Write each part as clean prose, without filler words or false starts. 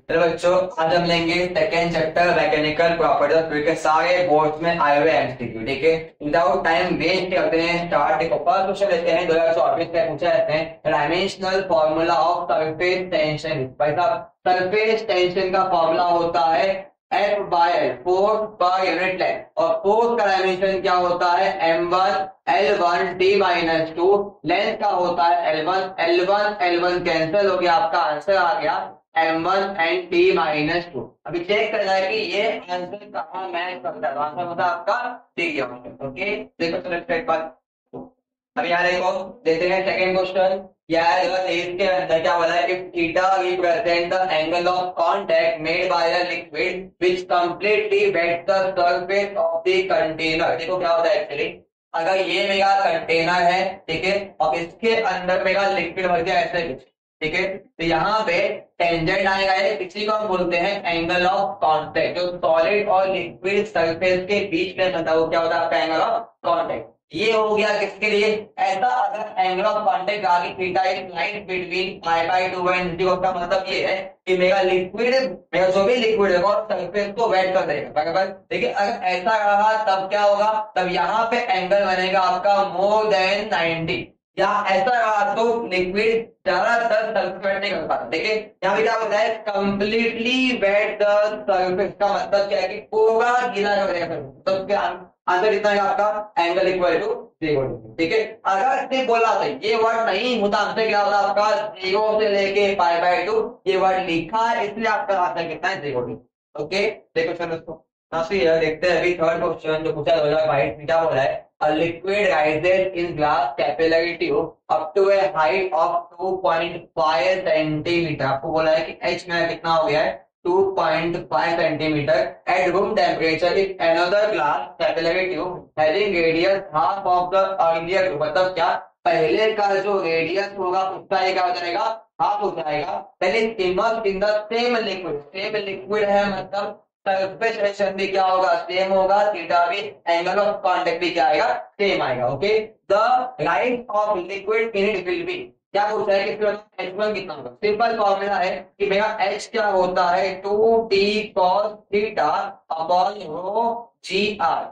चलो बच्चों, आज हम लेंगे second chapter mechanical properties of fluid के सारे बोर्ड्स में आए हुए एमसीक्यू। ठीक है, विदाउट टाइम वेस्ट करते हैं स्टार्ट। देखो फर्स्ट क्वेश्चन लेते हैं, 2024 का पूछा जाते हैं dimensional formula of surface tension. भाई साहब, सरफेस टेंशन का फॉर्मूला होता है F by L, force per unit length, और फोर्स का डायमेंशन क्या होता है m1 l1 t minus two, length का होता है l1 कैंसिल हो गया, आपका आंसर आ गया m1 and t minus two. अभी चेक करना है कि ये आंसर कहाँ मैच करता है, तो आंसर होता है आपका डी के ऑप्शन। ओके, देखो चलो एक बात। अब यहाँ देखो, देखते हैं सेकंड क्वेश्चन। यार इसके अंदर क्या बोला है, if theta represent the angle of contact made by the liquid which completely wets the surface of the container. देखो क्या होता है एक्चुअली, अगर ये मेरा कंटेनर है, ठीक है, और इसके अंदर मेरा लिक्विड भर गया ऐसे कुछ, ठीक है, तो यहाँ पे टेंजेंट आएगा, इसी को हम बोलते हैं एंगल ऑफ कांटेक्ट। जो सॉलिड और लिक्विड सरफेस के बीच में बनता है वो क्या होता है आपका एंगल ऑफ कांटेक्ट। ये हो गया किसके लिए, ऐसा अगर एंगल ऑफ कांटेक्ट आगे theta is line between pi by 2 and 0 का मतलब ये है कि मेरा लिक्विड, मेरा जो भी लिक्विड है और सरफेस को वेट कर देगा बराबर। देखिए अगर ऐसा रहा तब क्या होगा, तब यहाँ पे एंगल बनेगा आपका मोर देन 90, या ऐसा रहा तो लिक्विड ज्यादातर सरफेस नहीं कर पाता। देखिए यहाँ पे क्या होता है, कंप्लीटली वेट द सरफेस का मतलब क्या है कि पूरा गीला कर देगा, तो उसके आंसर इतना है आपका एंगल इक्वल टू 0। ठीक है, अगर इसने बोला था ये वर्ड नहीं होता, आंसर क्या होता आपका 0 से लेके पाई बाय 2, ये वर्ड लिखा है इसलिए आपका आंसर कितना है 0। ओके, देखो चलो इसको देखते हैं। अभी थर्ड क्वेश्चन जो पूछा 2022 में क्या बोला है, a liquid rises in glass capillary tube up to a height of 2.5 centimetre. आपको बोला है कि h में कितना हो गया है 2.5 centimetre at room temperature if another glass capillary tube having radius half of the earlier tube। मतलब क्या, पहले का जो रेडियस होगा उसका ये क्या हो जाएगा, हाफ हो जाएगा। पहले immersed in the same liquid, same liquid है मतलब सरफेस टेंशन भी क्या होगा, सेम होगा, थीटा भी, एंगल ऑफ कांटेक्ट भी क्या आएगा, सेम आएगा। Okay, the right of liquid in it will be, क्या पूछा है कि H1 कितना होगा। सिंपल फॉर्मूला है कि मेरा H क्या होता है 2t cos theta upon rho g r.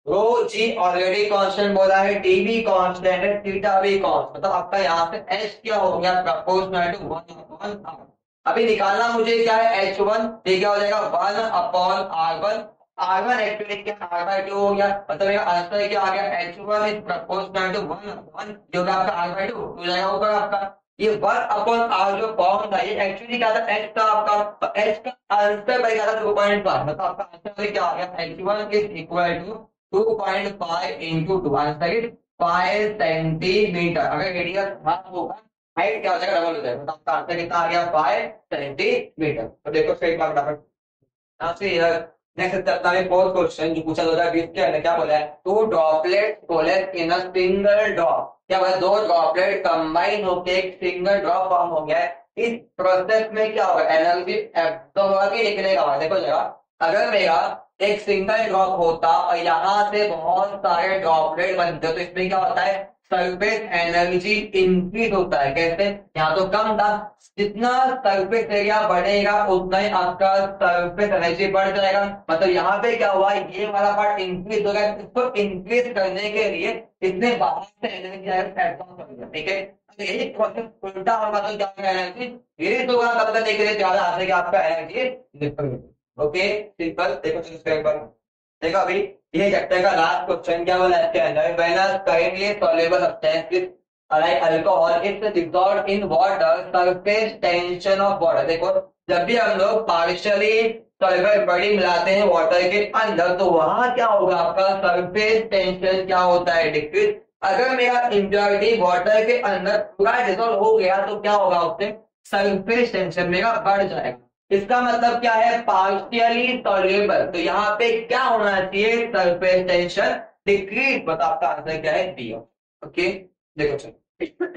Rho g already constant बोला है, टी भी कांस्टेंट है, थीटा भी कांस्टेंट, मतलब आपका यहाँ से H क्या हो गया प्रोपोर्शनल टू 1 अपॉन आर। अभी निकालना मुझे क्या है H1, ये क्या हो जाएगा 1 अपॉन R1। R1 एक्चुअली क्या R बाय 2 हो गया, मतलब मेरा आंसर क्या आ गया H1 is proportional to 1 upon जो कि आपका R बाय 2 हो जाएगा ऊपर आपका। ये 1 अपॉन R जो फॉर्म था ये एक्चुअली क्या था H था आपका, तो H का आंसर बन गया था 2.5, मतलब आपका आंसर क्या आ गया H1 is equal to 2.5 into 2, answer is 5 centimeter. अगर रेडियस हाफ होगा हाइट क्या हो जाएगा डबल हो जाएगा, तो आपका आंसर कितना आ गया 5 सेंटीमीटर। तो देखो सही बात फटाफट यहाँ से यार। नेक्स्ट चलता है फोर्थ क्वेश्चन जो पूछा 2020 के अंदर क्या बोला है, two droplet coalesce in a single drop. क्या बोला, दो ड्रॉपलेट कंबाइन होकर एक सिंगल ड्रॉप फॉर्म हो गया है। इस प्रोसेस में क्या होगा, एनर्जी एब्सॉर्ब होगा कि निकलेगा बाहर। देखो जरा, अगर मेरा एक सिंगल ड्रॉप होता और यहाँ से बहुत सारे ड्रॉपलेट बनते तो इसमें क्या होता है, सरफेस एनर्जी इंक्रीज होता है। कैसे, यहाँ तो कम था, जितना सरफेस एरिया बढ़ेगा उतना ही आपका सरफेस एनर्जी बढ़ जाएगा। मतलब यहाँ पे क्या हुआ, ये वाला पार्ट इंक्रीज हो गया, इसको इंक्रीज करने के लिए इसने बाहर से एनर्जी एब्सॉर्ब कर दिया। ठीक है, तो यही प्रोसेस उल्टा होगा तो क्या होगा, एनर्जी रिलीज होगा, तब तक देखिए ज्यादा आ जाएगा आपका एनर्जी। ओके सिंपल, देखो एक बार देखो। अभी ये चैप्टर का लास्ट क्वेश्चन क्या बोला इसके अंदर, when a currently soluble substance like alcohol is dissolved in water surface tension of water. देखो जब भी हम लोग पार्शियली सॉल्युबल बॉडी मिलाते हैं वाटर के अंदर तो वहां क्या होगा, आपका सरफेस टेंशन क्या होता है, डिक्रीज। अगर मेरा इम्प्योरिटी वाटर के अंदर पूरा डिसॉल्व हो गया तो क्या होगा, उससे सरफेस टेंशन मेरा बढ़ जाएगा। इसका मतलब क्या है, पार्शियली सॉल्युबल, तो यहाँ पे क्या होना चाहिए, सरफेस टेंशन डिक्रीज। बता आपका आंसर क्या है, डी। ओके देखो चलो